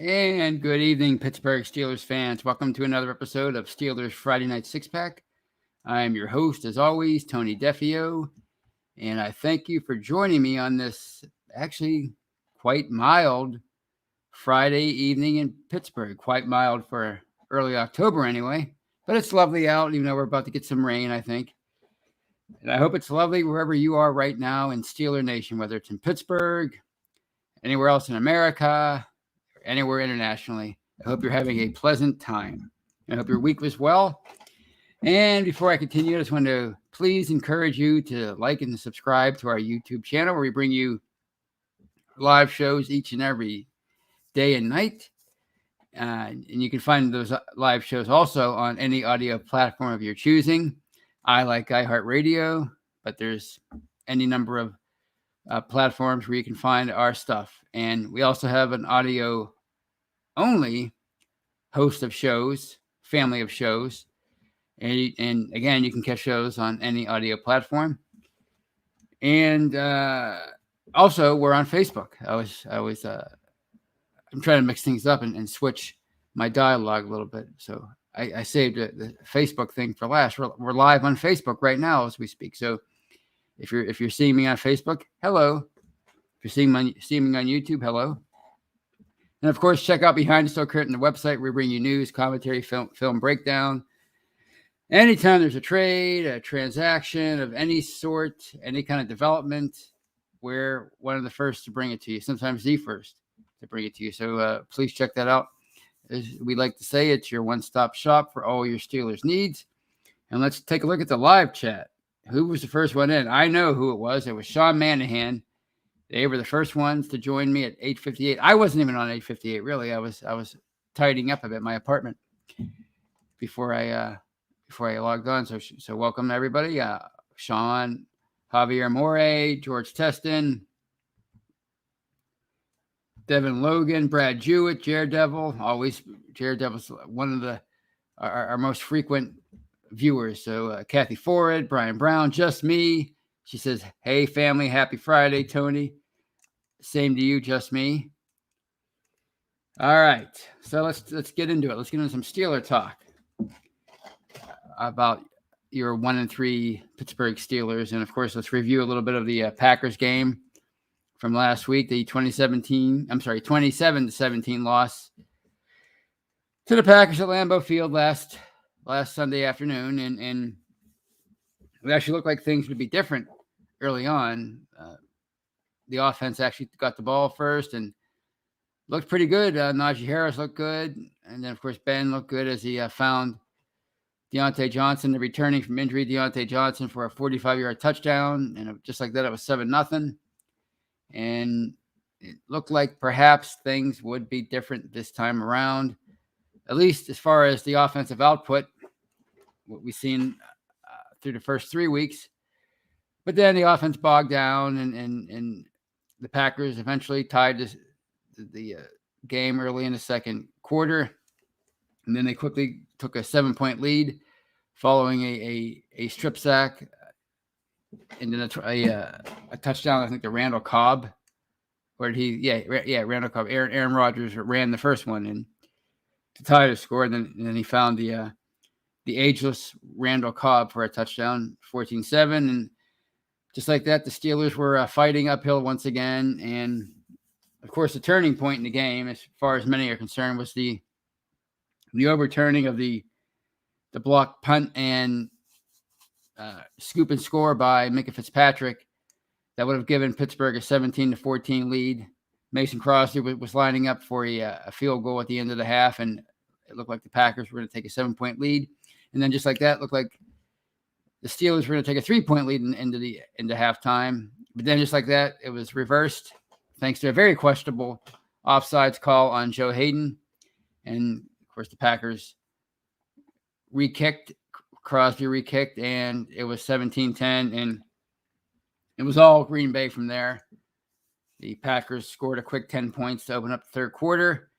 And good evening, Pittsburgh Steelers fans. Welcome to another episode of Steelers Friday Night Six Pack. I am your host, as always, Tony Defio, and I thank you for joining me on this actually quite mild Friday evening in Pittsburgh. Quite mild for early October anyway, but it's lovely out, even though we're about to get some rain, I think. And I hope it's lovely wherever you are right now in Steeler Nation, whether it's in Pittsburgh, anywhere else in America, anywhere internationally. I hope you're having a pleasant time. I hope your week was well. And before I continue, I just want to please encourage you to like and subscribe to our YouTube channel, where we bring you live shows each and every day and night. And you can find those live shows also on any audio platform of your choosing. I like iHeartRadio, but there's any number of platforms where you can find our stuff. And we also have an audio only host of shows, family of shows. And again, you can catch shows on any audio platform. And also we're on Facebook. I'm trying to mix things up and switch my dialogue a little bit. So I saved the Facebook thing for last. We're live on Facebook right now as we speak. So if you're seeing me on Facebook, hello. If you're seeing me on YouTube, hello. And of course, check out Behind the Steel Curtain, the website. We bring you news, commentary, film breakdown. Anytime there's a trade, a transaction of any sort, any kind of development, we're one of the first to bring it to you. Sometimes the first to bring it to you. So please check that out. As we like to say, it's your one-stop shop for all your Steelers needs. And let's take a look at the live chat. Who was the first one in? I know who it was. It was Sean Manahan. They were the first ones to join me at 8:58. I wasn't even on 8:58, really. I was tidying up a bit my apartment before I logged on. So welcome everybody. Sean, Javier More, George Teston, Devin Logan, Brad Jewett, Jared Devil. Jared Devil's one of our most frequent viewers. So Kathy Forrid, Brian Brown, just me. She says, "Hey family, happy Friday, Tony." Same to you, just me. All right, so let's get into it. Let's get into some Steeler talk about your 1-3 Pittsburgh Steelers, and of course, let's review a little bit of the Packers game from last week, the 27-17 loss to the Packers at Lambeau Field last Sunday afternoon, and it actually looked like things would be different early on. The offense actually got the ball first and looked pretty good. Najee Harris looked good, and then of course Ben looked good as he found Deontay Johnson, returning from injury. Deontay Johnson for a 45-yard touchdown, and just like that, it was 7-0. And it looked like perhaps things would be different this time around, at least as far as the offensive output, what we've seen through the first 3 weeks. But then the offense bogged down, and the Packers eventually tied the game early in the second quarter. And then they quickly took a 7-point lead following a strip sack and then a touchdown, I think, to Randall Cobb. Or did he? Yeah, Randall Cobb. Aaron Rodgers ran the first one and to tie the score. And then he found the ageless Randall Cobb for a touchdown, 14-7. And just like that, the Steelers were fighting uphill once again. And, of course, the turning point in the game, as far as many are concerned, was the overturning of the block punt and scoop and score by Minka Fitzpatrick that would have given Pittsburgh a 17-14 lead. Mason Crosby was lining up for a field goal at the end of the half, and it looked like the Packers were going to take a 7-point lead. And then just like that, it looked like the Steelers were going to take a 3-point lead into halftime. But then just like that, it was reversed thanks to a very questionable offsides call on Joe Hayden. And, of course, the Packers Crosby re-kicked, and it was 17-10. And it was all Green Bay from there. The Packers scored a quick 10 points to open up the third quarter.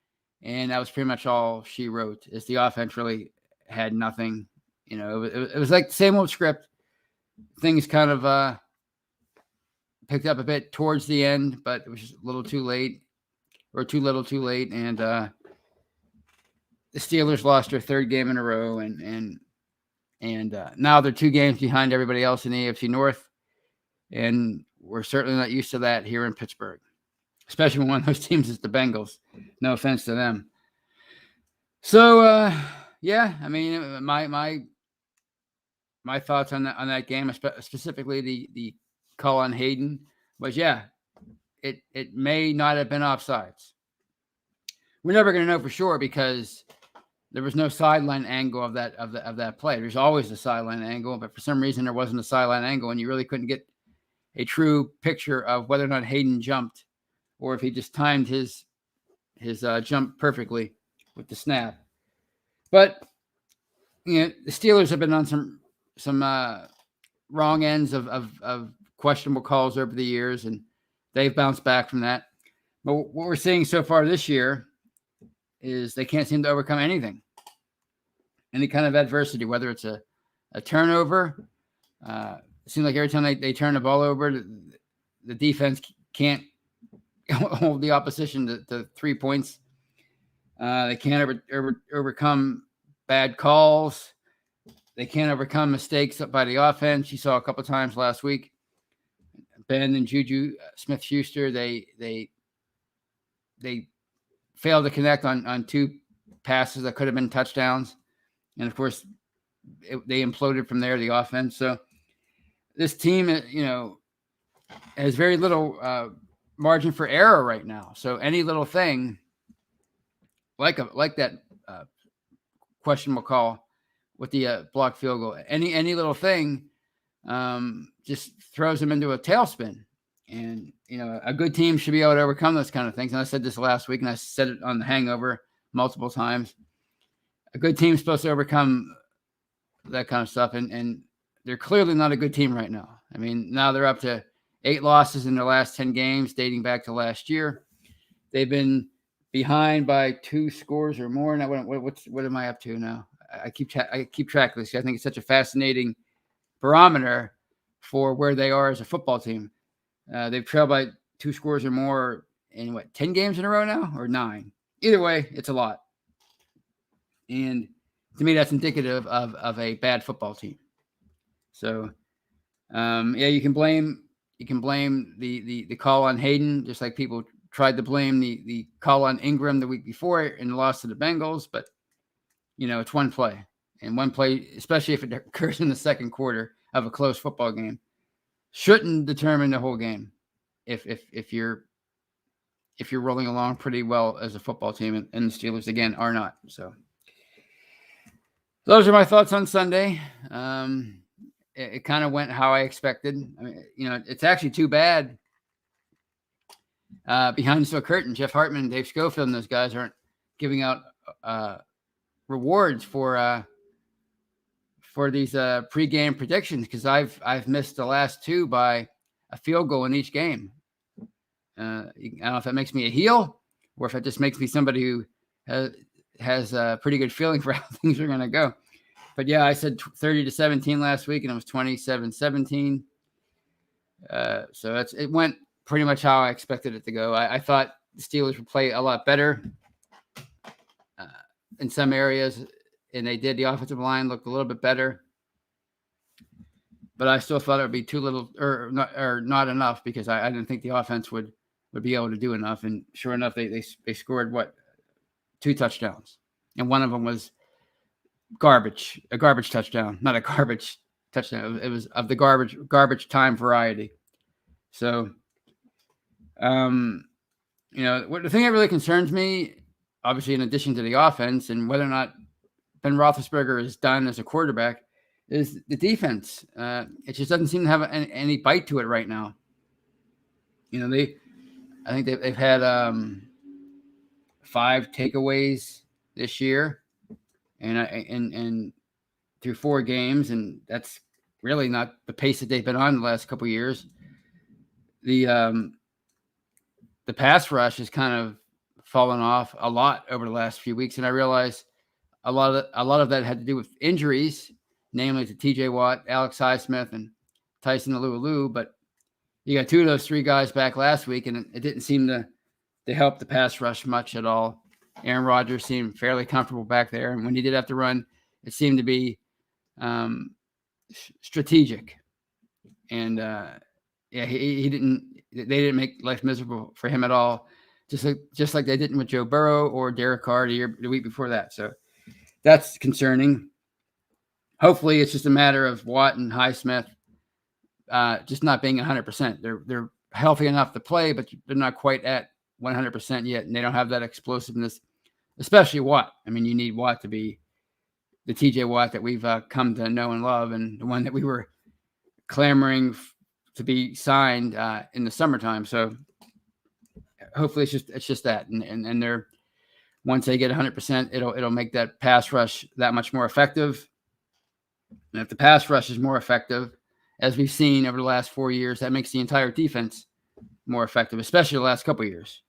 And that was pretty much all she wrote, as the offense really had nothing. You know, it was like the same old script. Things kind of picked up a bit towards the end, but it was just a little too late. or too little, too late, and the Steelers lost their third game in a row, and now they're 2 games behind everybody else in the AFC North, and we're certainly not used to that here in Pittsburgh, especially when one of those teams is the Bengals. No offense to them. So, yeah, I mean, my thoughts on that game, specifically the call on Hayden, was it may not have been offsides. We're never going to know for sure because there was no sideline angle of that play. There's always a sideline angle, but for some reason there wasn't a sideline angle, and you really couldn't get a true picture of whether or not Hayden jumped or if he just timed his jump perfectly with the snap. But the Steelers have been on some wrong ends of questionable calls over the years, and they've bounced back from that. But what we're seeing so far this year is they can't seem to overcome anything, any kind of adversity, whether it's a turnover. It seems like every time they turn the ball over, the defense can't hold the opposition to 3 points. They can't overcome bad calls. They can't overcome mistakes by the offense. You saw a couple times last week. Ben and Juju Smith-Schuster, they failed to connect on 2 passes that could have been touchdowns. And, of course, they imploded from there, the offense. So this team, has very little margin for error right now. So any little thing, like that questionable call with the blocked field goal, any little thing just throws them into a tailspin. And, a good team should be able to overcome those kind of things. And I said this last week, and I said it on the Hangover multiple times. A good team is supposed to overcome that kind of stuff. And they're clearly not a good team right now. I mean, now they're up to 8 losses in their last 10 games, dating back to last year. They've been behind by 2 scores or more. Now, what am I up to now? I keep track of this. I think it's such a fascinating barometer for where they are as a football team. They've trailed by 2 scores or more in 10 games in a row now, or 9. Either way, it's a lot. And to me, that's indicative of a bad football team. So, you can blame the call on Hayden, just like people tried to blame the call on Ingram the week before and the loss to the Bengals. But it's one play, and one play, especially if it occurs in the second quarter of a close football game, shouldn't determine the whole game. If you're rolling along pretty well as a football team, and the Steelers again are not. So those are my thoughts on Sunday. It kind of went how I expected. I mean, it's actually too bad. Behind the curtain, Jeff Hartman and Dave Schofield and those guys aren't giving out rewards for these pregame predictions, because I've missed the last 2 by a field goal in each game. I don't know if that makes me a heel or if it just makes me somebody who has a pretty good feeling for how things are going to go. But yeah, I said 30-17 last week, and it was 27-17. So it went pretty much how I expected it to go. I thought the Steelers would play a lot better in some areas, and they did. The offensive line looked a little bit better, but I still thought it would be too little or not enough, because I didn't think the offense would be able to do enough. And sure enough, they scored 2 touchdowns, and one of them was a garbage touchdown, not a garbage touchdown. It was of the garbage time variety. So, the thing that really concerns me, obviously, in addition to the offense and whether or not Ben Roethlisberger is done as a quarterback, is the defense. It just doesn't seem to have any bite to it right now. I think they've had 5 takeaways this year, and through 4 games, and that's really not the pace that they've been on the last couple of years. The pass rush has kind of fallen off a lot over the last few weeks, and I realize a lot of that had to do with injuries, namely to T.J. Watt, Alex Highsmith, and Tyson Alualu. But you got 2 of those 3 guys back last week, and it didn't seem to to help the pass rush much at all. Aaron Rodgers seemed fairly comfortable back there, and when he did have to run, it seemed to be strategic. And he didn't. They didn't make life miserable for him at all, just like they didn't with Joe Burrow or Derek Carr the week before that. So that's concerning. Hopefully, it's just a matter of Watt and Highsmith just not being 100%. They're healthy enough to play, but they're not quite at 100% yet, and they don't have that explosiveness, especially Watt. I mean, you need Watt to be the TJ Watt that we've come to know and love, and the one that we were clamoring to be signed in the summertime. So hopefully it's just that, and they're once they get 100%, it'll make that pass rush that much more effective. And if the pass rush is more effective, as we've seen over the last 4 years, that makes the entire defense more effective, especially the last couple of years.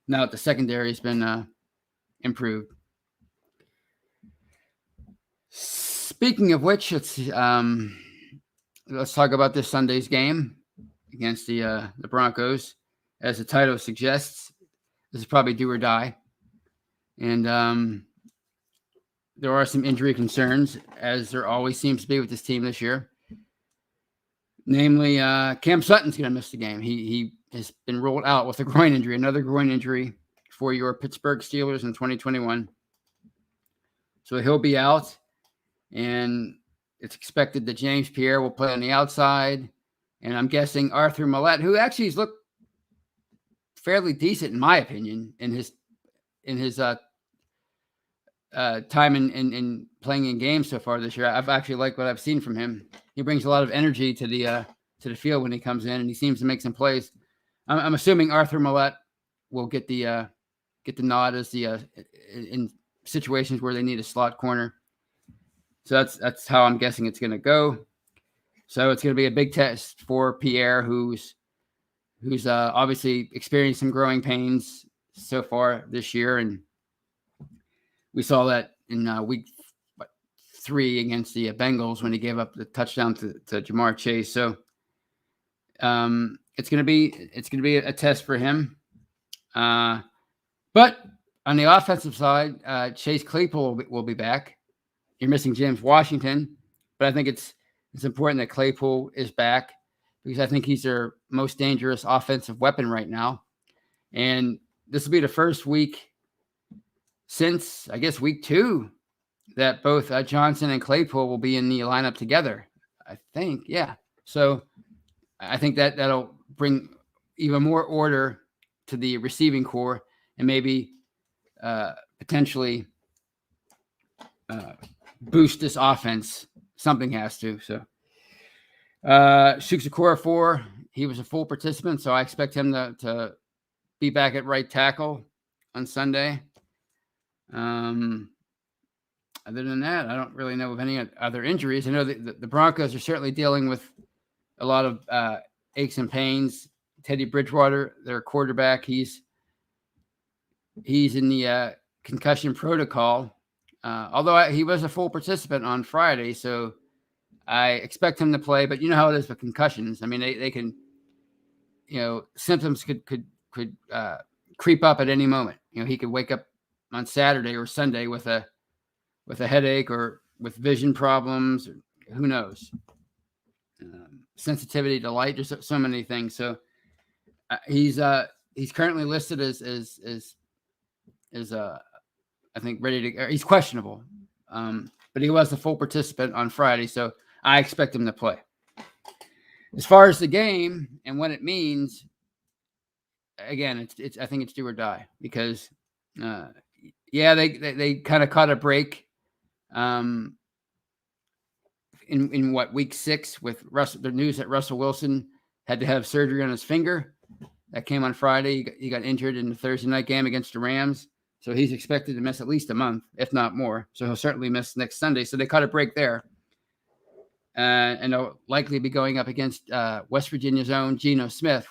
Now that the secondary has been improved. Speaking of which, let's talk about this Sunday's game against the Broncos. As the title suggests, this is probably do or die. And there are some injury concerns, as there always seems to be with this team this year. Namely, Cam Sutton's going to miss the game. He has been ruled out with a groin injury, another groin injury for your Pittsburgh Steelers in 2021. So he'll be out, and it's expected that James Pierre will play on the outside. And I'm guessing Arthur Millette, who actually has looked fairly decent, in my opinion, in his time in playing in games so far this year. I've actually liked what I've seen from him. He brings a lot of energy to the field when he comes in, and he seems to make some plays. I'm assuming Arthur Millette will get the nod as in situations where they need a slot corner. So that's how I'm guessing it's going to go. So it's going to be a big test for Pierre, who's obviously experienced some growing pains so far this year, and we saw that in week 3 against the Bengals when he gave up the touchdown to Jamar Chase. So it's going to be a test for him. But on the offensive side, Chase Claypool will be back. You're missing James Washington, but I think it's important that Claypool is back because I think he's their most dangerous offensive weapon right now. And this will be the first week since, I guess, week 2 that both Johnson and Claypool will be in the lineup together, I think. Yeah. So I think that'll bring even more order to the receiving core and maybe potentially boost this offense. Something has to. So Shuksakorafor, he was a full participant, so I expect him to be back at right tackle on Sunday. Other than that, I don't really know of any other injuries. I know the Broncos are certainly dealing with a lot of aches and pains. Teddy Bridgewater, their quarterback, he's in the concussion protocol. Although he was a full participant on Friday, so I expect him to play. But you know how it is with concussions. I mean, they can, symptoms could creep up at any moment. He could wake up on Saturday or Sunday with a headache or with vision problems. Or who knows? Sensitivity to light. There's so many things. So he's currently listed as I think ready to. He's questionable, but he was a full participant on Friday, so I expect him to play. As far as the game and what it means, again, I think it's do or die because, they kind of caught a break, in what week 6 with Russell. The news that Russell Wilson had to have surgery on his finger. That came on Friday. He got injured in the Thursday night game against the Rams. So he's expected to miss at least a month, if not more. So he'll certainly miss next Sunday. So they caught a break there. And they'll likely be going up against West Virginia's own Geno Smith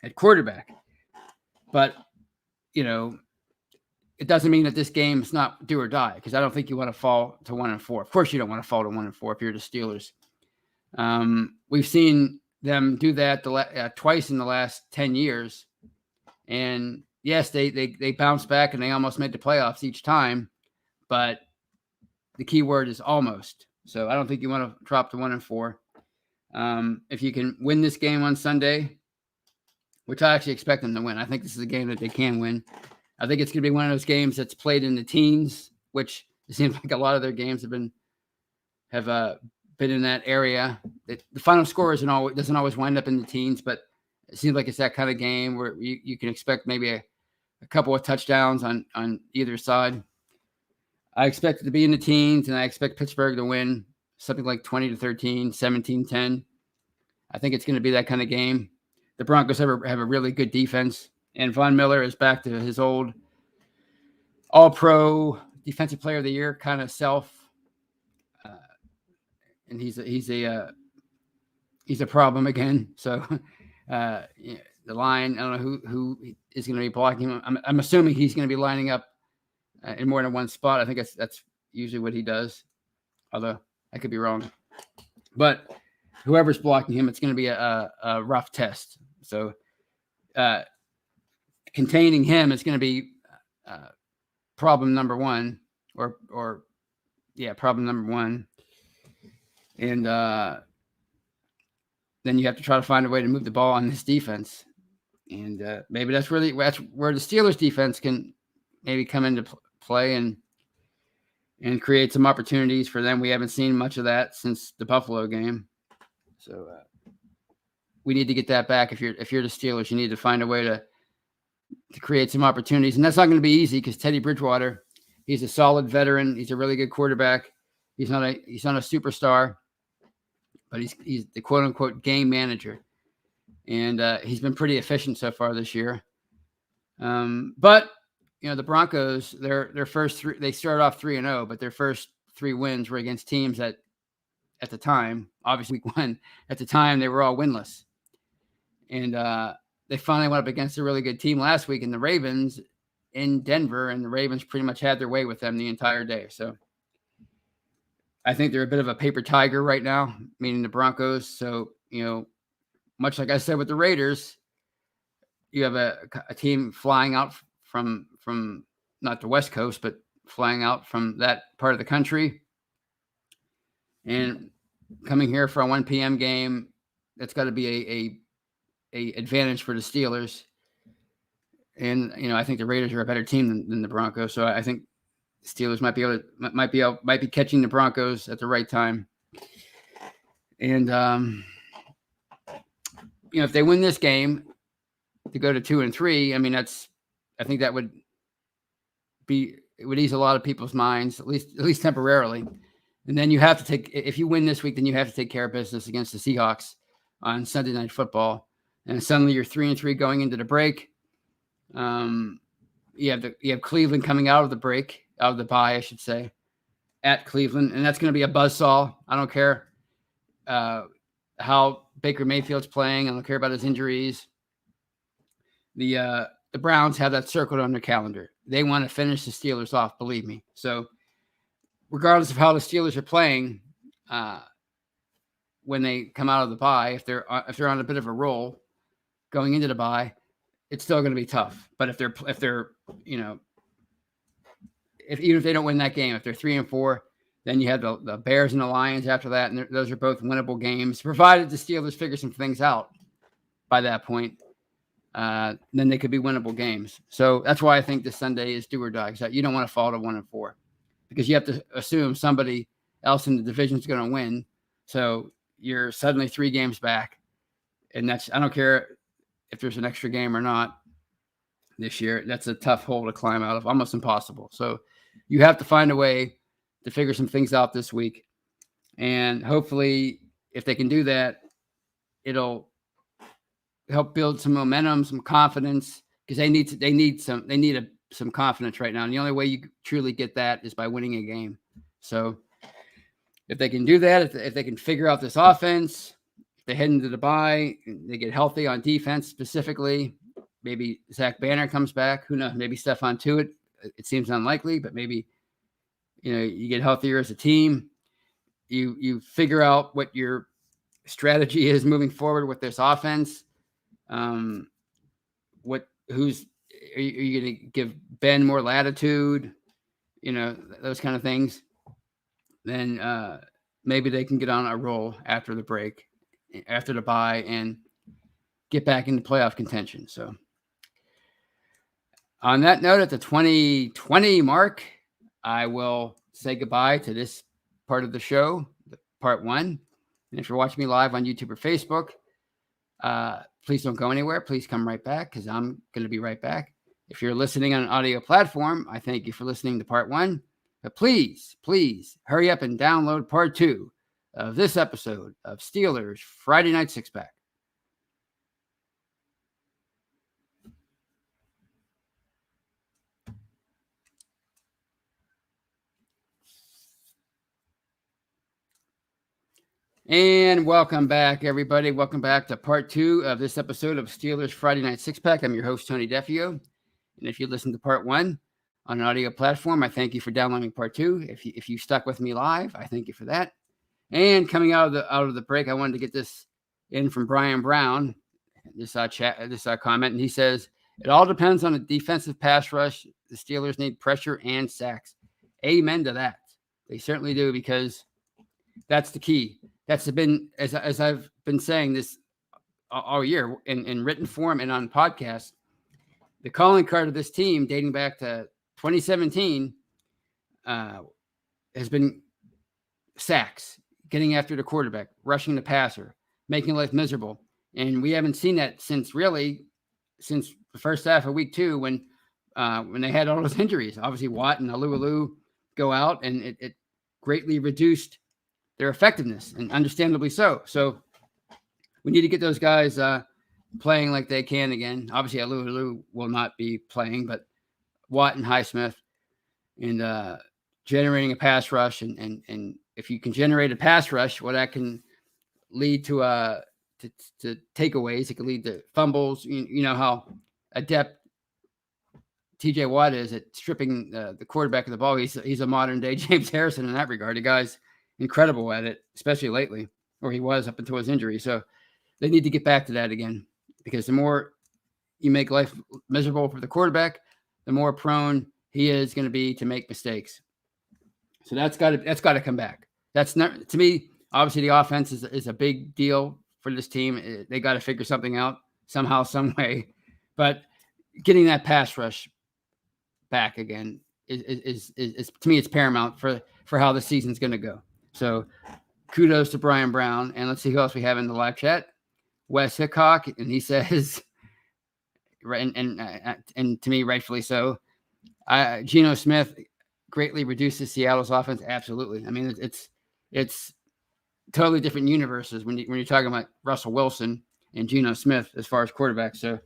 at quarterback. But, it doesn't mean that this game is not do or die because I don't think you want to fall to 1-4. Of course you don't want to fall to 1-4 if you're the Steelers. We've seen them do that twice in the last 10 years. And yes, they bounced back and they almost made the playoffs each time, but the key word is almost. So I don't think you want to drop to 1-4. If you can win this game on Sunday, which I actually expect them to win, I think this is a game that they can win. I think it's going to be one of those games that's played in the teens, which it seems like a lot of their games have been in that area. The final score doesn't always wind up in the teens, but it seems like it's that kind of game where you can expect maybe a couple of touchdowns on either side. I expect it to be in the teens, and I expect Pittsburgh to win something like 20-13, 17-10. I think it's going to be that kind of game. The Broncos have a really good defense, and Von Miller is back to his old all-pro defensive player of the year kind of self. And he's a problem again. So the line, I don't know who is going to be blocking him. I'm assuming he's going to be lining up in more than one spot. I think that's usually what he does, although I could be wrong. But whoever's blocking him, it's going to be a rough test. So containing him is going to be problem number one, problem number one. And then you have to try to find a way to move the ball on this defense. And maybe that's where the Steelers defense can maybe come into play and create some opportunities for them. We haven't seen much of that since the Buffalo game. So we need to get that back. If you're the Steelers, you need to find a way to create some opportunities. And that's not going to be easy because Teddy Bridgewater, he's a solid veteran. He's a really good quarterback. He's not a superstar, but he's the quote unquote game manager. And he's been pretty efficient so far this year. But the Broncos, their first three, they started off 3-0, but their first three wins were against teams that at the time, obviously week one, at the time they were all winless. And they finally went up against a really good team last week in the Ravens in Denver, and the Ravens pretty much had their way with them the entire day. So I think they're a bit of a paper tiger right now, meaning the Broncos. So, much like I said with the Raiders, you have a team flying out from not the West Coast, but flying out from that part of the country and coming here for a 1 p.m. game. That's got to be a advantage for the Steelers. And, I think the Raiders are a better team than the Broncos. So I think the Steelers might be catching the Broncos at the right time. And, if they win this game to go to 2-3, I think that would ease a lot of people's minds, at least temporarily. And then you have to if you win this week, then you have to take care of business against the Seahawks on Sunday Night Football. And suddenly you're 3-3 going into the break. You have Cleveland coming out of the bye, I should say, at Cleveland, and that's going to be a buzzsaw. I don't care how Baker Mayfield's playing. I don't care about his injuries. The Browns have that circled on their calendar. They want to finish the Steelers off, believe me. So regardless of how the Steelers are playing, when they come out of the bye, if they're on a bit of a roll going into the bye, it's still going to be tough. But if they're even if they don't win that game, if they're 3-4, then you have the Bears and the Lions after that, and those are both winnable games, provided the Steelers figure some things out by that point. Then they could be winnable games. So that's why I think this Sunday is do or die. Because you don't want to fall to 1-4 because you have to assume somebody else in the division is going to win. So you're suddenly 3 games back, and I don't care if there's an extra game or not this year. That's a tough hole to climb out of, almost impossible. So you have to find a way to figure some things out this week. And hopefully if they can do that, it'll help build some momentum, some confidence, because they need some confidence right now. And the only way you truly get that is by winning a game. So if they can do that, if they can figure out this offense, if they head into the bye, they get healthy on defense specifically, maybe Zach Banner comes back. Who knows? Maybe Stephon Tuitt. It seems unlikely, but maybe, you get healthier as a team. You figure out what your strategy is moving forward with this offense. What are you going to give Ben more latitude? Those kind of things. Then maybe they can get on a roll after the break, after the bye, and get back into playoff contention. So on that note, at the 2020 mark, I will say goodbye to this part of the show, part 1. And if you're watching me live on YouTube or Facebook, please don't go anywhere. Please come right back, because I'm going to be right back. If you're listening on an audio platform, I thank you for listening to part 1. But please hurry up and download part 2 of this episode of Steelers Friday Night Six Pack. And welcome back, everybody. Welcome back to part 2 of this episode of Steelers Friday Night Six Pack. I'm your host, Tony Defio. And if you listened to part 1 on an audio platform, I thank you for downloading part 2. If you stuck with me live, I thank you for that. And coming out of the break, I wanted to get this in from Brian Brown, this comment, and he says, it all depends on the defensive pass rush. The Steelers need pressure and sacks. Amen to that. They certainly do, because that's the key. That's been, as I've been saying this all year in written form and on podcasts, the calling card of this team dating back to 2017 has been sacks, getting after the quarterback, rushing the passer, making life miserable. And we haven't seen that since the first half of week 2 when they had all those injuries. Obviously, Watt and Alualu go out, and it greatly reduced their effectiveness, and understandably so. So we need to get those guys playing like they can again. Obviously, Alualu will not be playing, but Watt and Highsmith, and generating a pass rush. And if you can generate a pass rush, well, that can lead to takeaways. It can lead to fumbles. You know how adept TJ Watt is at stripping the quarterback of the ball. He's a modern day James Harrison in that regard. The guy's incredible at it, especially lately, or he was up until his injury. So they need to get back to that again, because the more you make life miserable for the quarterback, the more prone he is going to be to make mistakes. So that's got to come back. That's not, to me, obviously the offense is a big deal for this team. They got to figure something out somehow, some way. But getting that pass rush back again is to me, it's paramount for how the season's going to go. So kudos to Brian Brown. And let's see who else we have in the live chat. Wes Hickok, and he says, and to me, rightfully so, Geno Smith greatly reduces Seattle's offense. Absolutely. I mean, it's totally different universes when you're talking about Russell Wilson and Geno Smith as far as quarterbacks. So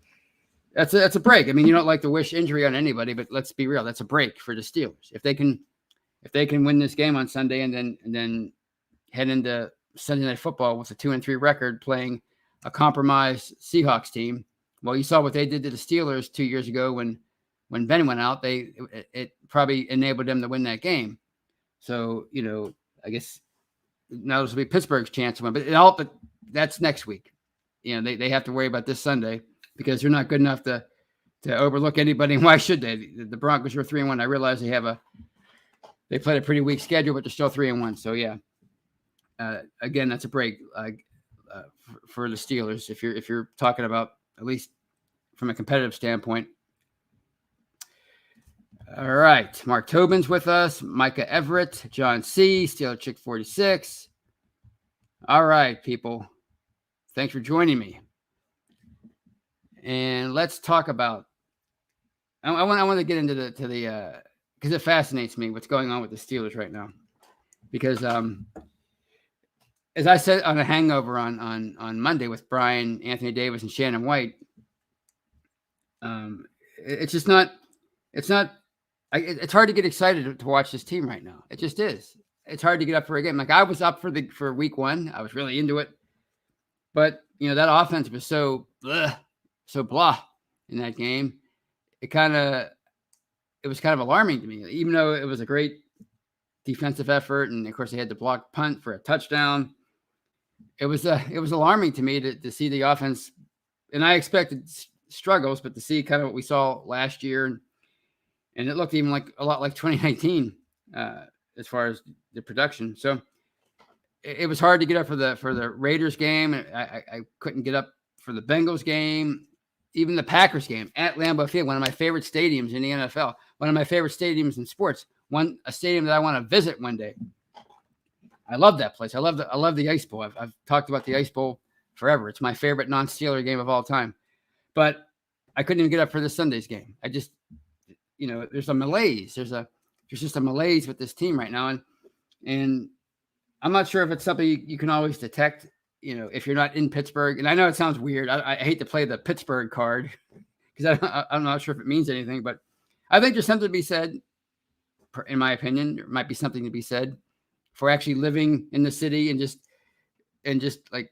that's a break. I mean, you don't like to wish injury on anybody, but let's be real. That's a break for the Steelers. If they can win this game on Sunday and then head into Sunday Night Football with a 2-3 record playing a compromised Seahawks team. Well, you saw what they did to the Steelers 2 years ago when Ben went out. It probably enabled them to win that game. So, I guess now this will be Pittsburgh's chance to win, but that's next week. They have to worry about this Sunday because they're not good enough to overlook anybody. And why should they? The Broncos are 3-1. I realize they played a pretty weak schedule, but they're still 3-1. So yeah, again, that's a break for the Steelers. If you're talking about, at least from a competitive standpoint. All right. Mark Tobin's with us. Micah Everett, John C., Steeler Chick 46. All right, people. Thanks for joining me. And let's talk about, I want to get into the because it fascinates me what's going on with the Steelers right now. Because as I said on a hangover on Monday with Brian, Anthony Davis, and Shannon White, it's hard to get excited to watch this team right now. It just is. It's hard to get up for a game. Like I was up for week 1. I was really into it. But, that offense was so blah in that game. It was kind of alarming to me, even though it was a great defensive effort. And of course they had to block punt for a touchdown. It was alarming to me to see the offense. And I expected struggles, but to see kind of what we saw last year, and it looked even like a lot like 2019 as far as the production. So it was hard to get up for the Raiders game. I couldn't get up for the Bengals game, even the Packers game at Lambeau Field, one of my favorite stadiums in the NFL, one of my favorite stadiums in sports, a stadium that I want to visit one day. I love that place. I love the Ice Bowl. I've talked about the Ice Bowl forever. It's my favorite non-Steeler game of all time. But I couldn't even get up for this Sunday's game. I just, there's a malaise. There's just a malaise with this team right now, and I'm not sure if it's something you can always detect, if you're not in Pittsburgh. And I know it sounds weird. I hate to play the Pittsburgh card because I'm not sure if it means anything, but I think there's something to be said, in my opinion. There might be something to be said for actually living in the city and just like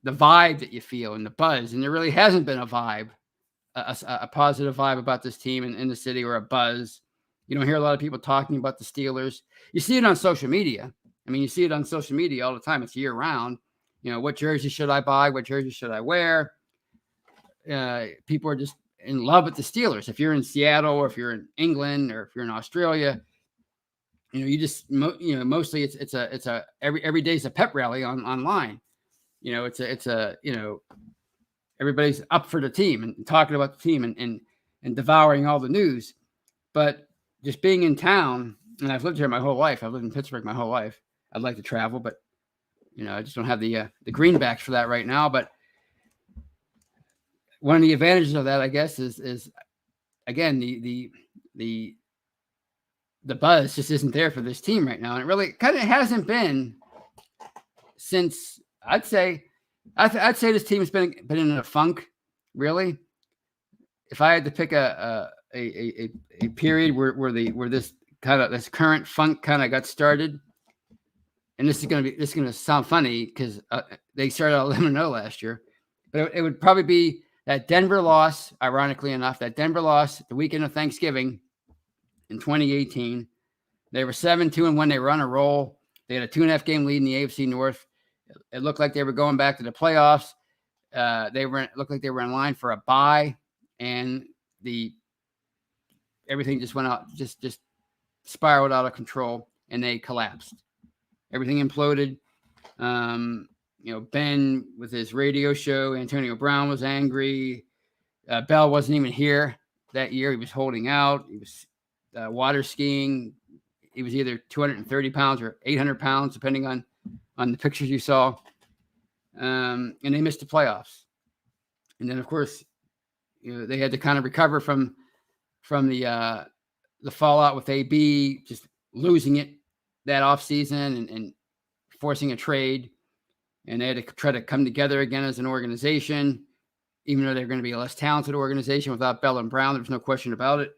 the vibe that you feel and the buzz. And there really hasn't been a vibe, a positive vibe about this team in the city, or a buzz. You don't hear a lot of people talking about the Steelers. You see it on social media. I mean, you see it on social media all the time. It's year round. What jersey should I buy? What jersey should I wear? People are just in love with the Steelers. If you're in Seattle, or if you're in England, or if you're in Australia, you just, mostly it's every day's a pep rally online. Everybody's up for the team and talking about the team and devouring all the news. But just being in town, and I've lived here my whole life. I've lived in Pittsburgh my whole life. I'd like to travel, but I just don't have the greenbacks for that right now. But one of the advantages of that, I guess, is again the buzz just isn't there for this team right now, and it really kind of hasn't been since I'd say this team's been in a funk. Really, if I had to pick a period where this current funk kind of got started. And this is going to sound funny because they started out 11-0 last year, but it would probably be that Denver loss. Ironically enough, that Denver loss the weekend of Thanksgiving in 2018. They were 7-2 when they were on a roll. They had a 2.5 game lead in the AFC North. It looked like they were going back to the playoffs. Looked like they were in line for a bye, and everything just went out, just spiraled out of control, and they collapsed. Everything imploded. Ben with his radio show, Antonio Brown was angry. Bell wasn't even here that year. He was holding out. He was water skiing. He was either 230 pounds or 800 pounds, depending on the pictures you saw. And they missed the playoffs. And then, of course, they had to kind of recover from the fallout with AB, just losing it that offseason and forcing a trade. And they had to try to come together again as an organization, even though they're going to be a less talented organization without Bell and Brown. There's no question about it.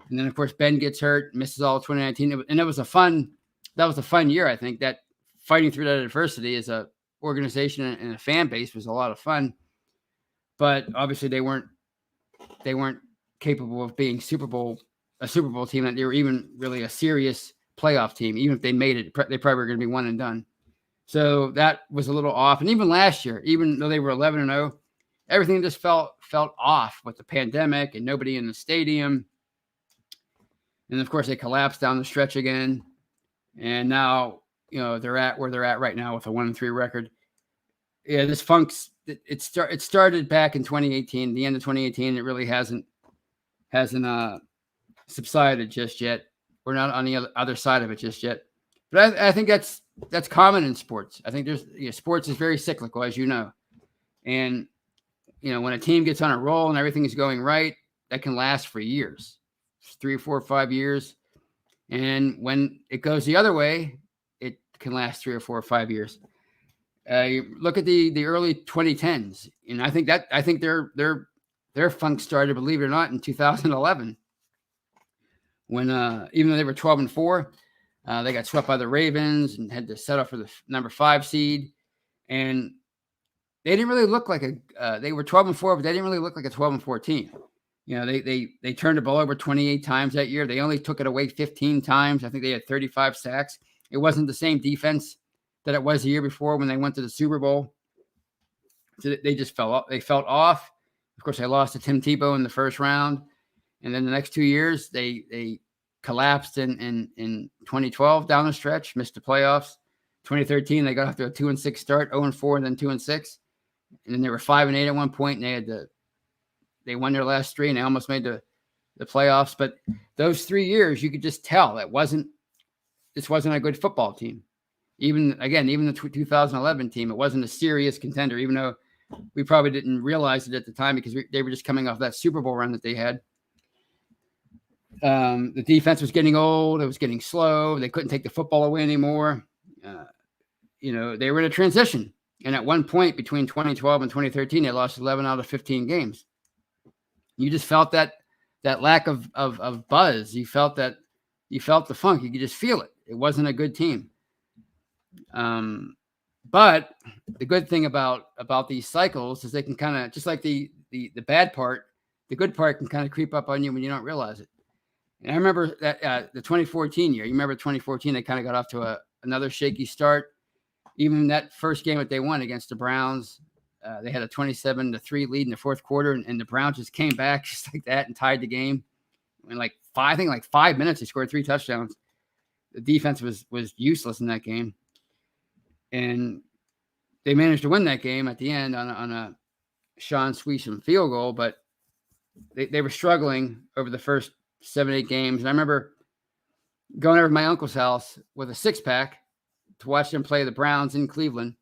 And then, of course, Ben gets hurt, misses all of 2019. And that was a fun year, I think. That fighting through that adversity as a organization and a fan base was a lot of fun. But obviously they weren't capable of being a Super Bowl team, that they were even really a serious playoff team. Even if they made it, they probably were going to be one and done. So that was a little off. And even last year, even though they were 11-0, everything just felt off with the pandemic and nobody in the stadium. And of course, they collapsed down the stretch again. And now, they're at where they're at right now with a 1-3 record. Yeah, this funk's it started back in 2018, the end of 2018. It really hasn't subsided just yet. We're not on the other side of it just yet. But I think that's common in sports. I think sports is very cyclical, as you know. And when a team gets on a roll and everything is going right, that can last for years, 3, 4, 5 years. And when it goes the other way, it can last 3 or 4 or 5 years. You look at the early 2010s, and I think their funk started, believe it or not, in 2011, when even though they were 12-4, they got swept by the Ravens and had to settle for the number 5 seed, and they didn't really look like they were 12-4, but they didn't really look like a 12-4 team. They turned the ball over 28 times that year. They only took it away 15 times. I think they had 35 sacks. It wasn't the same defense that it was the year before when they went to the Super Bowl. So they just fell off. They felt off. Of course, they lost to Tim Tebow in the first round. And then the next 2 years, they collapsed in 2012 down the stretch, missed the playoffs. 2013, they got off to a 2-6 start, 0-4, and then 2-6. And then they were 5-8 at one point, and they won their last 3, and they almost made the playoffs. But those 3 years, you could just tell this wasn't a good football team. Even the 2011 team, it wasn't a serious contender, even though we probably didn't realize it at the time because they were just coming off that Super Bowl run that they had. The defense was getting old. It was getting slow. They couldn't take the football away anymore. They were in a transition. And at one point between 2012 and 2013, they lost 11 out of 15 games. You just felt that lack of buzz. You felt the funk. You could just feel it. It wasn't a good team. But the good thing about these cycles is they can kind of, just like the bad part, the good part can kind of creep up on you when you don't realize it. And I remember that the 2014 year. You remember 2014? They kind of got off to another shaky start. Even that first game that they won against the Browns, they had a 27-3 lead in the fourth quarter, and the Browns just came back just like that and tied the game. In 5 minutes, they scored 3 touchdowns. The defense was useless in that game, and they managed to win that game at the end on a Sean Sweesham field goal. But they were struggling over the first 7-8 games. And I remember going over to my uncle's house with a 6-pack to watch them play the Browns in Cleveland.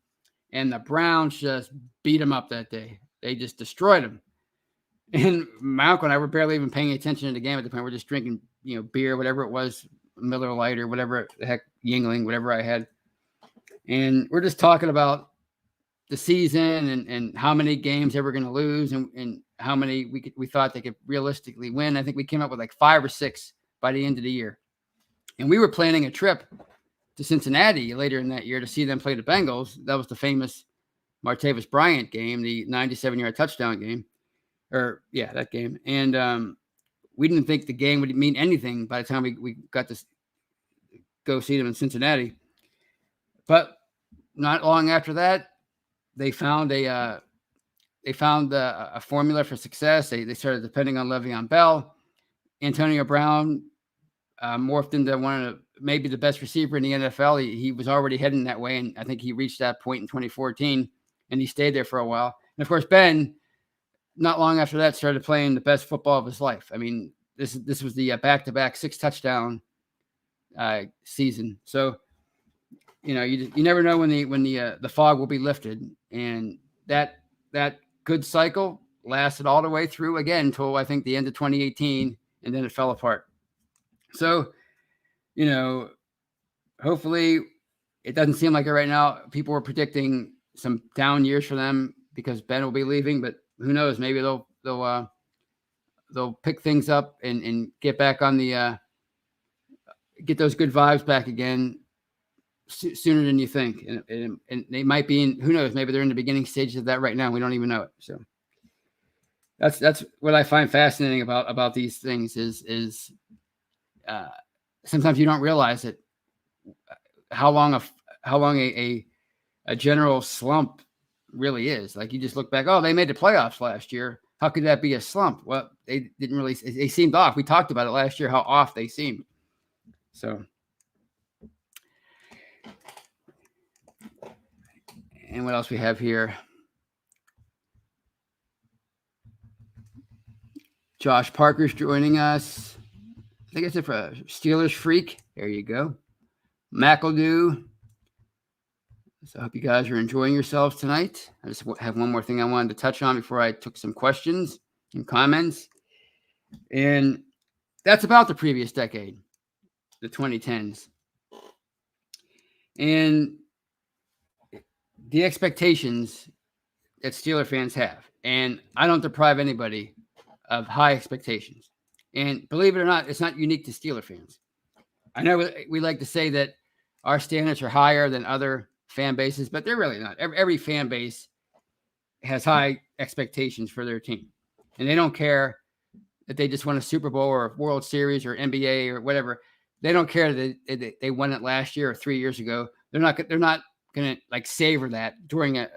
And the Browns just beat them up that day. They just destroyed them. And my uncle and I were barely even paying attention to the game at the point. We're just drinking, beer, whatever it was, Miller Lite or whatever the heck, Yingling, whatever I had. And we're just talking about the season and how many games they were going to lose and how many we thought they could realistically win. I think we came up with 5 or 6 by the end of the year. And we were planning a trip to Cincinnati later in that year to see them play the Bengals. That was the famous Martavis Bryant game, the 97-yard touchdown game. That game. And we didn't think the game would mean anything by the time we got to go see them in Cincinnati. But not long after that, they found a formula for success. They started depending on Le'Veon Bell. Antonio Brown morphed into one of maybe the best receiver in the NFL. He was already heading that way, and I think he reached that point in 2014, and he stayed there for a while. And, of course, Ben, not long after that, started playing the best football of his life. I mean, this was the back-to-back 6-touchdown season. So, you never know when the fog will be lifted, and that good cycle lasted all the way through again until I think the end of 2018, and then it fell apart. So, hopefully it doesn't seem like it right now. People were predicting some down years for them because Ben will be leaving, but who knows? Maybe they'll pick things up and get back on get those good vibes back again sooner than you think. And they might be in, who knows, maybe they're in the beginning stages of that right now. We don't even know it. So that's what I find fascinating about these things is sometimes you don't realize it, how long a general slump really is. Like you just look back, they made the playoffs last year. How could that be a slump? Well, they seemed off. We talked about it last year, how off they seemed. So, and what else we have here? Josh Parker's joining us. I think it's a Steelers freak. There you go. McEldew. So I hope you guys are enjoying yourselves tonight. I just have one more thing I wanted to touch on before I took some questions and comments. And that's about the previous decade, the 2010s. And the expectations that Steeler fans have. And I don't deprive anybody of high expectations. And believe it or not, it's not unique to Steeler fans. I know we like to say that our standards are higher than other fan bases, but they're really not. Every fan base has high expectations for their team. And they don't care that they just won a Super Bowl or a World Series or NBA or whatever. They don't care that they won it last year or 3 years ago. They're not going to savor that during a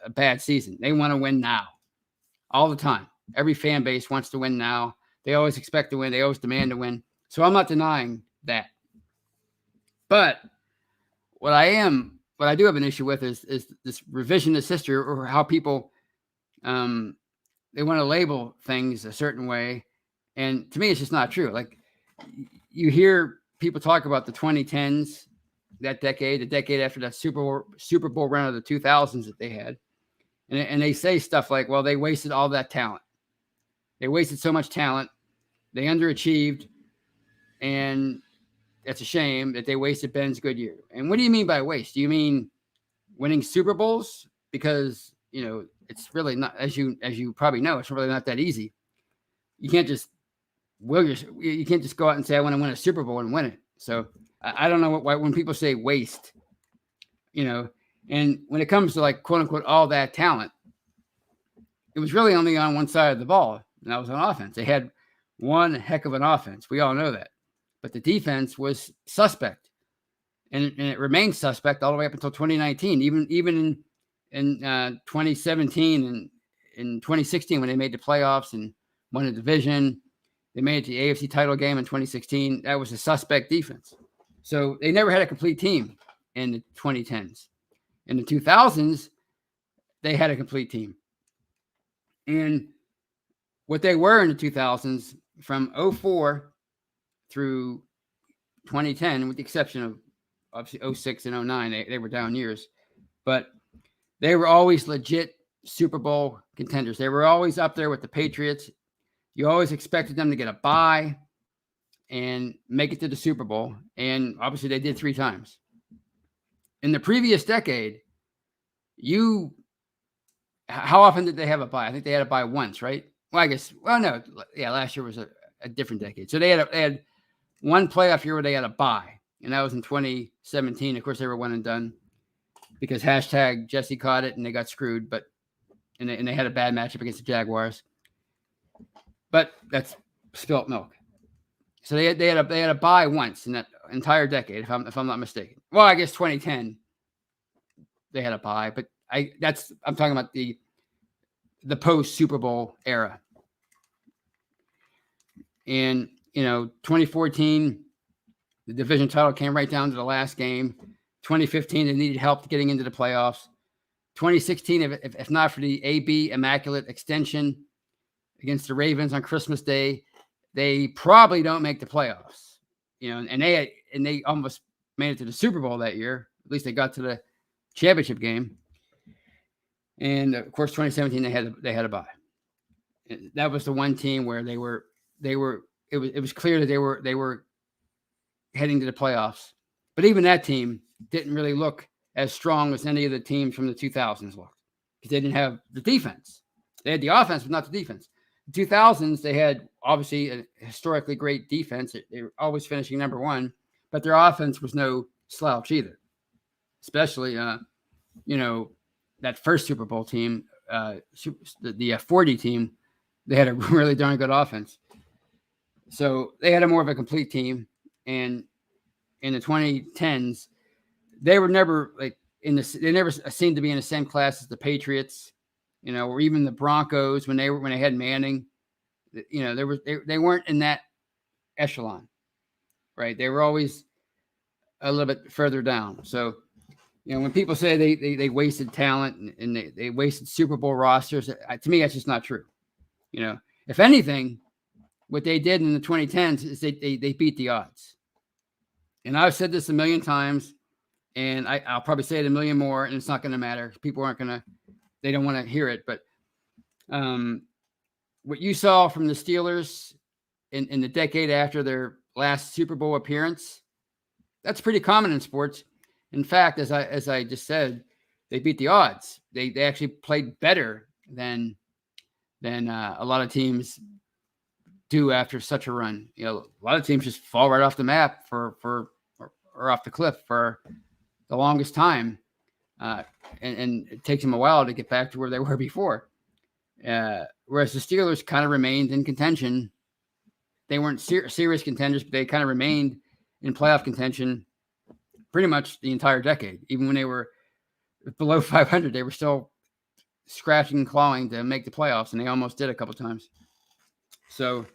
bad season. They want to win now all the time. Every fan base wants to win now. They always expect to win. They always demand to win. So I'm not denying that. But what I do have an issue with is this revisionist history, or how people they want to label things a certain way. And to me, it's just not true. Like, you hear people talk about the 2010s, that decade, the decade after that Super Bowl run of the 2000s that they had. And they say stuff like, well, they wasted all that talent. They wasted so much talent. They underachieved. And it's a shame that they wasted Ben's good year. And what do you mean by waste? Do you mean winning Super Bowls? Because, it's really not, as you probably know, it's really not that easy. You can't just you can't just go out and say, I want to win a Super Bowl and win it. So I don't know why when people say waste, and when it comes to, like, quote unquote, all that talent, it was really only on one side of the ball, and that was on offense. They had one heck of an offense. We all know that. But the defense was suspect, and it remained suspect all the way up until 2019. Even in 2017 and in 2016, when they made the playoffs and won the division, they made it to the AFC title game in 2016. That was a suspect defense. So they never had a complete team in the 2010s. In the 2000s, they had a complete team. And what they were in the 2000s, from 2004 through 2010, with the exception of obviously 2006 and 2009, they were down years. But they were always legit Super Bowl contenders. They were always up there with the Patriots. You always expected them to get a bye and make it to the Super Bowl. And obviously they did 3 times. In the previous decade, how often did they have a bye? I think they had a bye once, right? Last year was a different decade. So they had one playoff year where they had a bye, and that was in 2017. Of course, they were one and done because hashtag Jesse caught it and they got screwed. But and they had a bad matchup against the Jaguars. But that's spilt milk. So they had a bye once in that entire decade, if I'm not mistaken. Well, I guess 2010 they had a bye, but I'm talking about the post Super Bowl era. And 2014, the division title came right down to the last game. 2015, they needed help getting into the playoffs. 2016, if not for the AB Immaculate Extension against the Ravens on Christmas Day, they probably don't make the playoffs. And they almost made it to the Super Bowl that year. At least they got to the championship game. And of course, 2017 they had a bye. And that was the one team where it was clear that they were heading to the playoffs. But even that team didn't really look as strong as any of the teams from the 2000s looked, because they didn't have the defense. They had the offense, but not the defense. The 2000s, they had obviously a historically great defense. They were always finishing number one, but their offense was no slouch either. Especially, that first Super Bowl team, the 40 team, they had a really darn good offense. So they had a more of a complete team. And in the 2010s, they were never they never seemed to be in the same class as the Patriots, or even the Broncos when they had Manning. They weren't in that echelon, right? They were always a little bit further down. So, when people say they wasted talent and they wasted Super Bowl rosters, to me, that's just not true. If anything, what they did in the 2010s is they beat the odds. And I've said this a million times, and I'll probably say it a million more, and it's not going to matter. People they don't want to hear it. But what you saw from the Steelers in the decade after their last Super Bowl appearance, that's pretty common in sports. In fact, as I just said, they beat the odds. They actually played better than a lot of teams do after such a run. A lot of teams just fall right off the map or off the cliff for the longest time, and it takes them a while to get back to where they were before. Whereas the Steelers kind of remained in contention. They weren't serious contenders, but they kind of remained in playoff contention pretty much the entire decade. Even when they were below 500, they were still scratching and clawing to make the playoffs, and they almost did a couple times. So,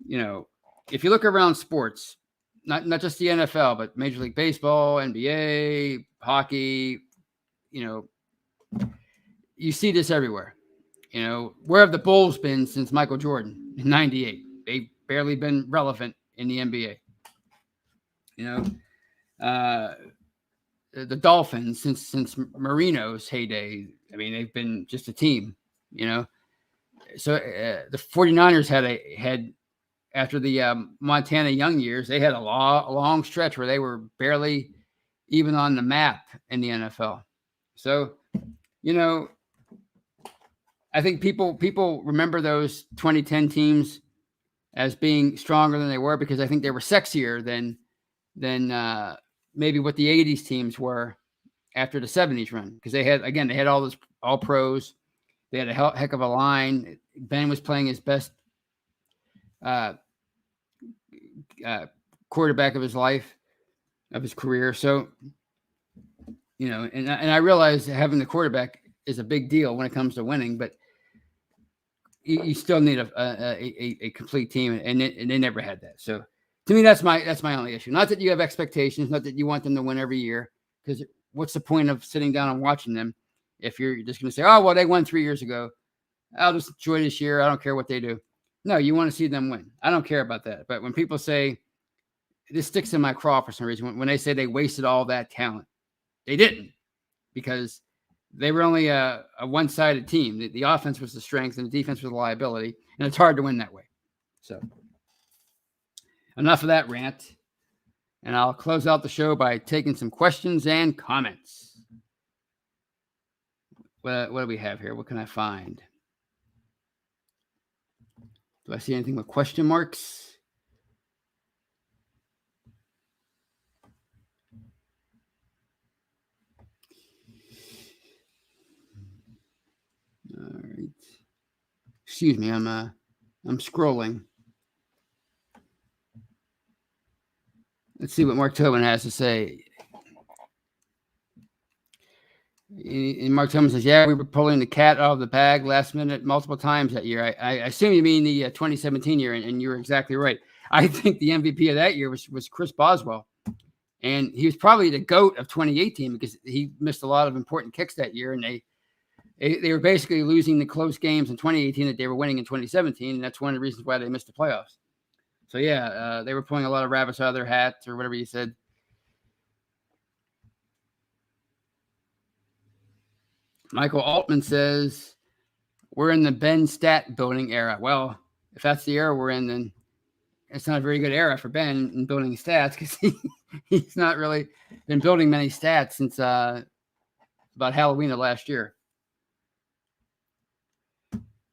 if you look around sports, not just the NFL, but Major League Baseball, NBA, hockey, you see this everywhere. Where have the Bulls been since Michael Jordan in '98? They've barely been relevant in the NBA. The Dolphins since Marino's heyday. I mean, they've been just a team. So the 49ers had after the Montana Young years, they had a long stretch where they were barely even on the map in the NFL. So, I think people remember those 2010 teams as being stronger than they were because I think they were sexier than maybe what the 80s teams were after the 70s run, because they had all pros. They had a heck of a line. Ben was playing his best quarterback of his life, of his career. So, and I realize having the quarterback is a big deal when it comes to winning, but you still need a complete team, and they never had that. So to me, that's my only issue. Not that you have expectations, not that you want them to win every year, because what's the point of sitting down and watching them if you're just going to say, oh, well, they won 3 years ago, I'll just enjoy this year, I don't care what they do. No, you want to see them win. I don't care about that. But when people say, this sticks in my craw for some reason, when they say they wasted all that talent, they didn't, because they were only a one-sided team. The offense was the strength and the defense was the liability, and it's hard to win that way. So enough of that rant, and I'll close out the show by taking some questions and comments. What do we have here? What can I find? Do I see anything with question marks? All right. Excuse me, I'm scrolling. Let's see what Mark Tobin has to say. And Mark Tobin says, yeah, we were pulling the cat out of the bag last minute multiple times that year. I assume you mean the 2017 year, and you're exactly right. I think the MVP of that year was Chris Boswell. And he was probably the GOAT of 2018 because he missed a lot of important kicks that year, and they were basically losing the close games in 2018 that they were winning in 2017, and that's one of the reasons why they missed the playoffs. So, yeah, they were pulling a lot of rabbits out of their hats or whatever you said. Michael Altman says, we're in the Ben stat building era. Well, if that's the era we're in, then it's not a very good era for Ben in building stats, because he's not really been building many stats since about Halloween of last year.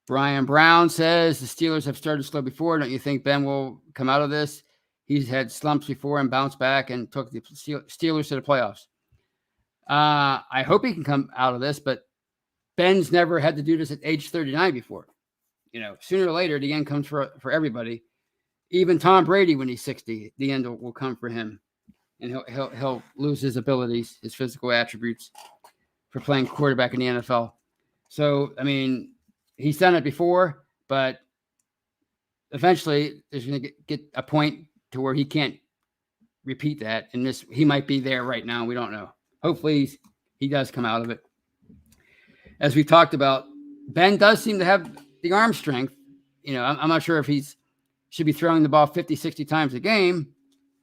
Brian Brown says the Steelers have started slow before. Don't you think Ben will come out of this? He's had slumps before and bounced back and took the Steelers to the playoffs. I hope he can come out of this, but Ben's never had to do this at age 39 before. Sooner or later, the end comes for everybody. Even Tom Brady, when he's 60, the end will come for him, and he'll lose his abilities, his physical attributes for playing quarterback in the NFL. So, I mean, he's done it before, but eventually there's going to get a point to where he can't repeat that, and he might be there right now. We don't know. Hopefully he does come out of it. As we talked about, Ben does seem to have the arm strength. I'm not sure if should be throwing the ball 50, 60 times a game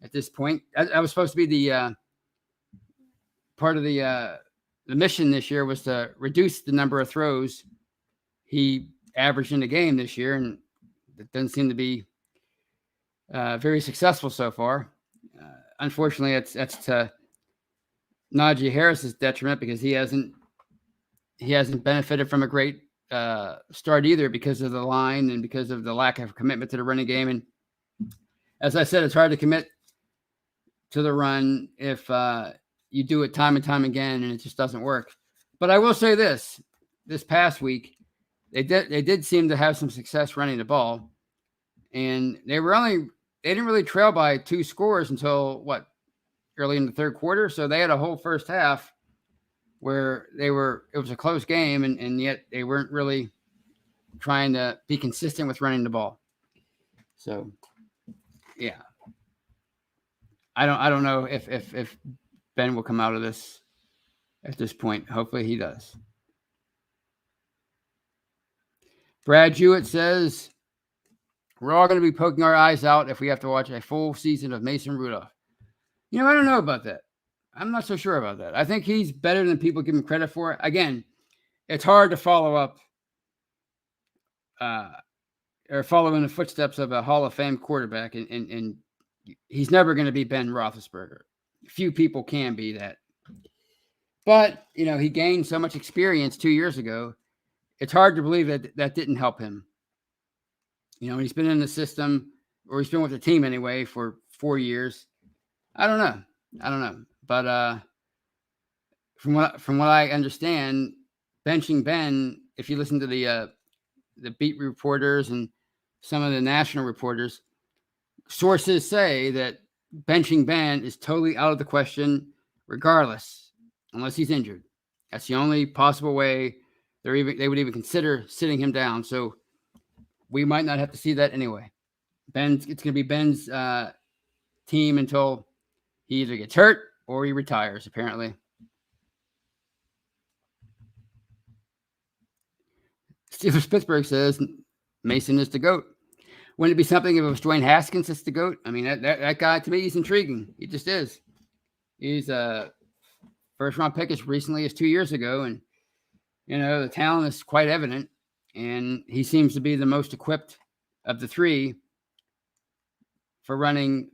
at this point. That was supposed to be the part of the mission this year, was to reduce the number of throws he averaged in the game this year, and it doesn't seem to be very successful so far. Unfortunately, that's to Najee Harris's detriment, because he hasn't benefited from a great start either, because of the line and because of the lack of commitment to the running game. And as I said, it's hard to commit to the run if you do it time and time again and it just doesn't work. But I will say this past week, they did seem to have some success running the ball, and they didn't really trail by 2 scores until early in the third quarter. So they had a whole first half where it was a close game, and yet they weren't really trying to be consistent with running the ball. So, yeah, I don't know if Ben will come out of this at this point. Hopefully he does. Brad Jewett says, we're all going to be poking our eyes out if we have to watch a full season of Mason Rudolph. I don't know about that. I'm not so sure about that. I think he's better than people give him credit for. Again, it's hard to follow up or follow in the footsteps of a Hall of Fame quarterback, and he's never going to be Ben Roethlisberger. Few people can be that. But, he gained so much experience 2 years ago. It's hard to believe that didn't help him. He's been in the system, or he's been with the team anyway, for 4 years. I don't know. But from what I understand, benching Ben, if you listen to the beat reporters and some of the national reporters, sources say that benching Ben is totally out of the question regardless, unless he's injured. That's the only possible way they would even consider sitting him down. So we might not have to see that anyway. It's going to be Ben's team until he either gets hurt or he retires, apparently. Steelers Pittsburgh says Mason is the GOAT. Wouldn't it be something if it was Dwayne Haskins that's the GOAT? I mean, that guy, to me, he's intriguing. He just is. He's a first-round pick as recently as 2 years ago, and, the talent is quite evident, and he seems to be the most equipped of the three for running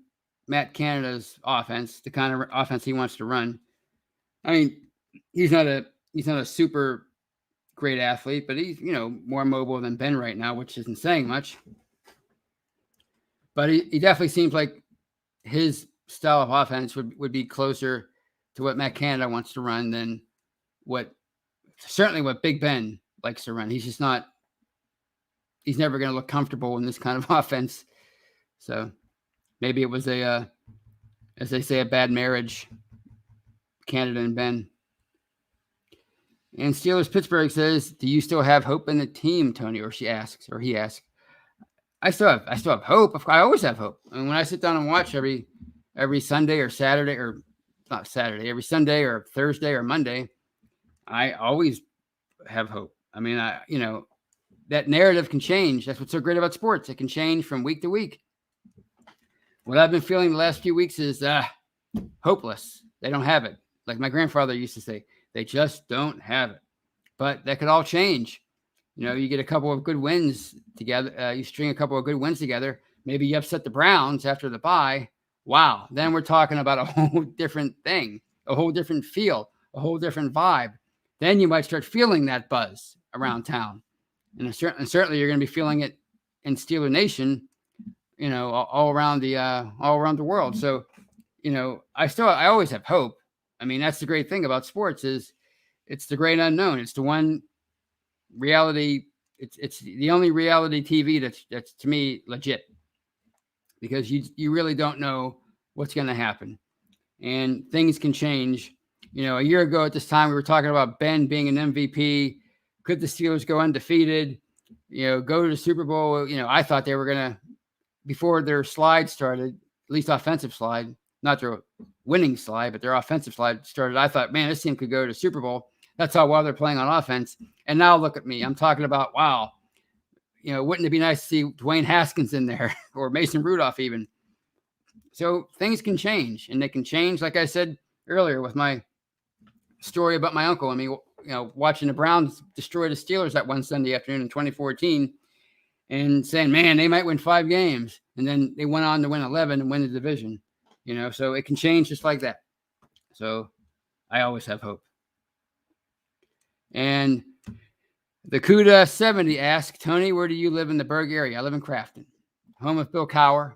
Matt Canada's offense, the kind of offense he wants to run. I mean, he's not a super great athlete, but he's, more mobile than Ben right now, which isn't saying much. But he definitely seems like his style of offense would be closer to what Matt Canada wants to run than what Big Ben likes to run. He's never going to look comfortable in this kind of offense. So maybe it was as they say, a bad marriage, Canada and Ben. And Steelers Pittsburgh says, do you still have hope in the team, Tony? Or he asks. I still have hope. I always have hope. I mean, when I sit down and watch every Sunday or Saturday, or not Saturday, every Sunday or Thursday or Monday, I always have hope. I mean, that narrative can change. That's what's so great about sports. It can change from week to week. What I've been feeling the last few weeks is hopeless. They don't have it. Like my grandfather used to say, they just don't have it. But that could all change. You get a couple of good wins together. You string a couple of good wins together. Maybe you upset the Browns after the bye. Wow. Then we're talking about a whole different thing, a whole different feel, a whole different vibe. Then you might start feeling that buzz around town. And certainly you're going to be feeling it in Steeler Nation, all around the world. So, I always have hope. I mean, that's the great thing about sports is it's the great unknown. It's the one reality. It's the only reality TV that's to me legit, because you really don't know what's going to happen, and things can change. A year ago at this time, we were talking about Ben being an MVP. Could the Steelers go undefeated? Go to the Super Bowl? I thought they were going to, before their slide started, at least offensive slide, not their winning slide, but their offensive slide started. I thought, man, this team could go to Super Bowl. That's how well they're playing on offense. And now look at me. I'm talking about, wow, wouldn't it be nice to see Dwayne Haskins in there or Mason Rudolph even? So things can change, and they can change, like I said earlier with my story about my uncle. I mean, watching the Browns destroy the Steelers that one Sunday afternoon in 2014 and saying, man, they might win 5 games. And then they went on to win 11 and win the division, so it can change just like that. So I always have hope. And the Cuda 70 asks, Tony, where do you live in the Berg area? I live in Crafton, home of Bill Cowher.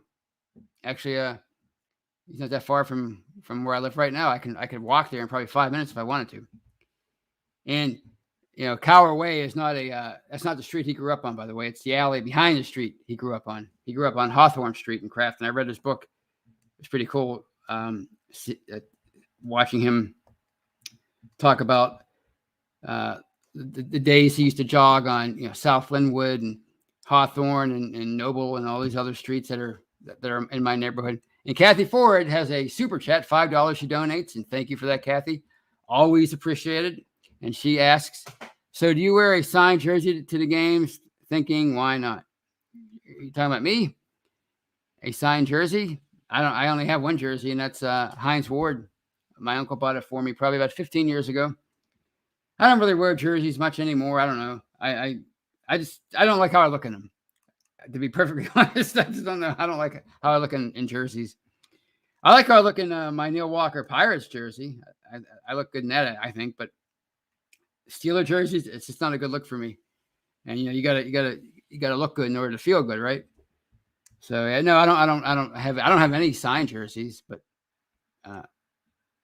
Actually, he's not that far from where I live right now. I could walk there in probably 5 minutes if I wanted to. And Cowher Way is not that's not the street he grew up on, by the way. It's the alley behind the street he grew up on. He grew up on Hawthorne Street in Crafton. I read his book. It's pretty cool watching him talk about the days he used to jog on, South Linwood and Hawthorne and Noble and all these other streets that are in my neighborhood. And Kathy Ford has a super chat, $5 she donates, and thank you for that, Kathy. Always appreciated. And she asks, so do you wear a signed jersey to the games? Thinking, why not? Are you talking about me? A signed jersey? I only have one jersey, and that's Heinz Ward. My uncle bought it for me probably about 15 years ago. I don't really wear jerseys much anymore. I don't know. I don't like how I look in them. To be perfectly honest, I just don't know. I don't like how I look in jerseys. I like how I look in my Neil Walker Pirates jersey. I look good in that, I think. But Steeler jerseys, it's just not a good look for me. And you gotta look good in order to feel good, right? So yeah, no, I don't have any signed jerseys. But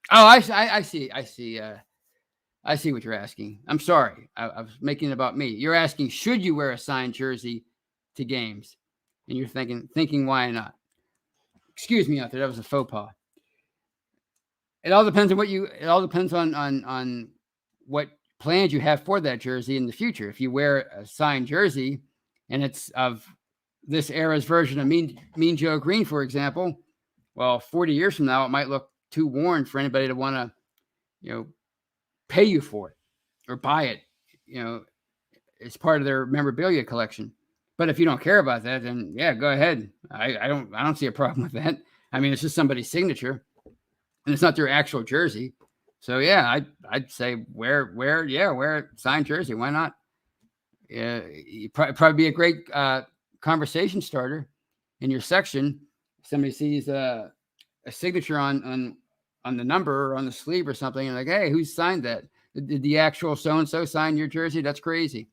I see. I see what you're asking. I'm sorry. I was making it about me. You're asking, should you wear a signed jersey to games? And you're thinking, why not? Excuse me out there. That was a faux pas. It all depends on it all depends on what plans you have for that jersey in the future. If you wear a signed jersey and it's of this era's version of Mean Joe Green, for example, well, 40 years from now, it might look too worn for anybody to want to, pay you for it or buy it, it's part of their memorabilia collection. But if you don't care about that, then yeah, go ahead. I don't see a problem with that. I mean, it's just somebody's signature and it's not their actual jersey. So yeah, I'd say wear a signed jersey. Why not? Yeah, you'd probably be a great conversation starter in your section. Somebody sees a signature on the number or on the sleeve or something, and like, hey, who signed that? Did the actual so-and-so sign your jersey? That's crazy.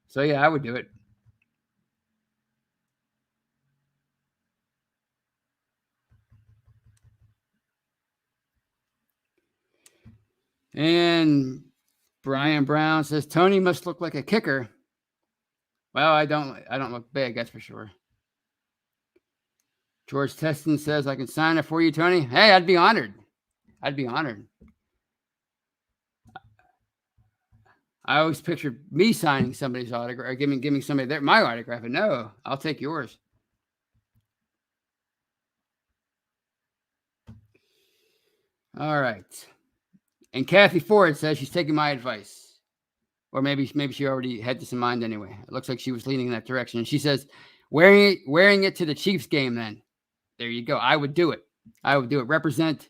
So yeah, I would do it. And Brian Brown says, Tony must look like a kicker. Well, I don't look big, that's for sure. George Teston says, I can sign it for you, Tony. Hey, I'd be honored. I always pictured me signing somebody's autograph or giving somebody my autograph. And no, I'll take yours. All right. And Kathy Ford says she's taking my advice. Or maybe she already had this in mind anyway. It looks like she was leaning in that direction. And she says, wearing it to the Chiefs game then. There you go. I would do it. Represent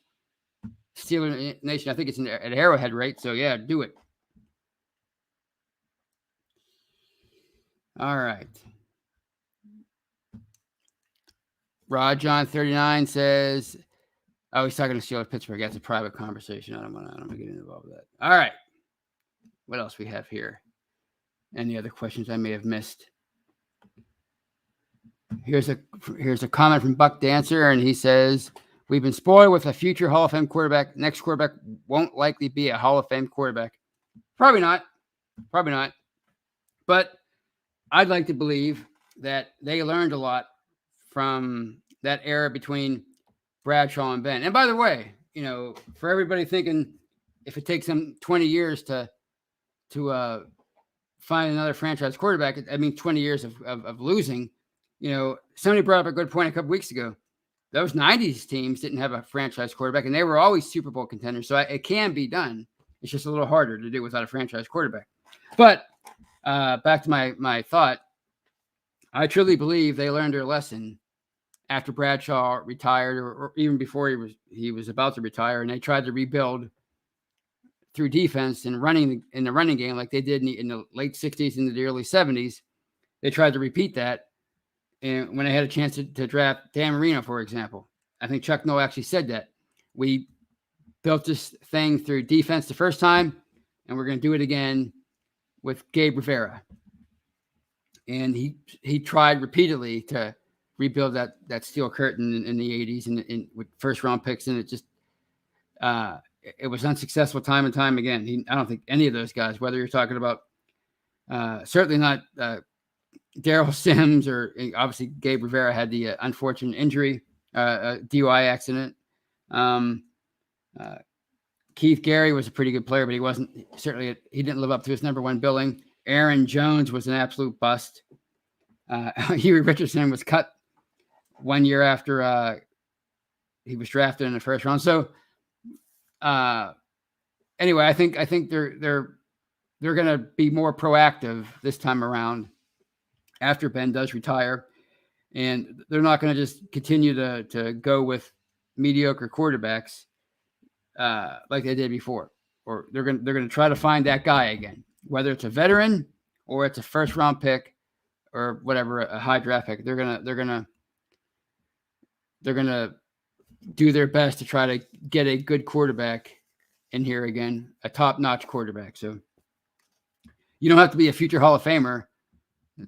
Steeler Nation. I think it's at Arrowhead, right? So yeah, do it. All right. Rod John 39 says, oh, he's talking to Steelers Pittsburgh. That's a private conversation. I don't want to get involved with that. All right. What else we have here? Any other questions I may have missed? Here's a comment from Buck Dancer, and he says, we've been spoiled with a future Hall of Fame quarterback. Next quarterback won't likely be a Hall of Fame quarterback. Probably not. But I'd like to believe that they learned a lot from that era between Bradshaw and Ben. And by the way, for everybody thinking if it takes them 20 years to find another franchise quarterback, 20 years of losing, somebody brought up a good point a couple weeks ago. Those 90s teams didn't have a franchise quarterback, and they were always Super Bowl contenders. So it can be done. It's just a little harder to do without a franchise quarterback. But back to my thought, I truly believe they learned their lesson after Bradshaw retired, or even before he was about to retire, and they tried to rebuild through defense and running in the running game like they did in the late 60s and the early 70s. They tried to repeat that, and when they had a chance to draft Dan Marino, for example. I think Chuck Noll actually said that. We built this thing through defense the first time, and we're going to do it again with Gabe Rivera. And he tried repeatedly to rebuild that steel curtain in the 80s and with first round picks, and it just it was unsuccessful time and time again. I don't think any of those guys, whether you're talking about certainly not Darrell Sims, or obviously Gabe Rivera had the unfortunate injury, DUI accident. Keith Gary was a pretty good player, but he didn't live up to his number one billing. Aaron Jones was an absolute bust. Huey Richardson was cut 1 year after he was drafted in the first round. So anyway, I think they're going to be more proactive this time around after Ben does retire, and they're not going to just continue to go with mediocre quarterbacks like they did before, or they're going to try to find that guy again, whether it's a veteran or it's a first round pick or whatever, a high draft pick. They're going to do their best to try to get a good quarterback in here again, a top-notch quarterback. So you don't have to be a future Hall of Famer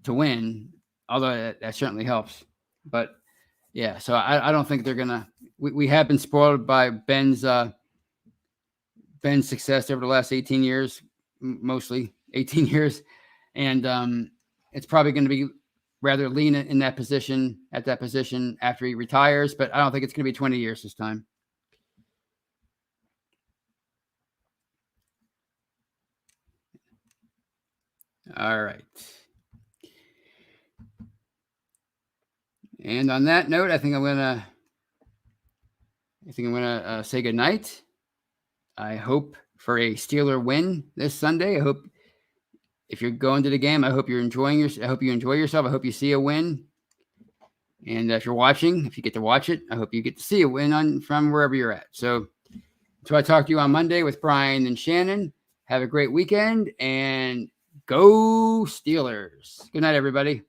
to win, although that certainly helps. But yeah, so I don't think they're gonna. We have been spoiled by Ben's success over the last 18 years, mostly 18 years, and it's probably going to be rather lean in that position after he retires. But I don't think it's going to be 20 years this time. All right. And on that note, I think I'm gonna say good night. I hope for a Steeler win this Sunday. I hope if you're going to the game, I hope you're enjoying I hope you enjoy yourself. I hope you see a win. And if you're watching, if you get to watch it, I hope you get to see a win from wherever you're at. So until I talk to you on Monday with Brian and Shannon, have a great weekend and go Steelers. Good night, everybody.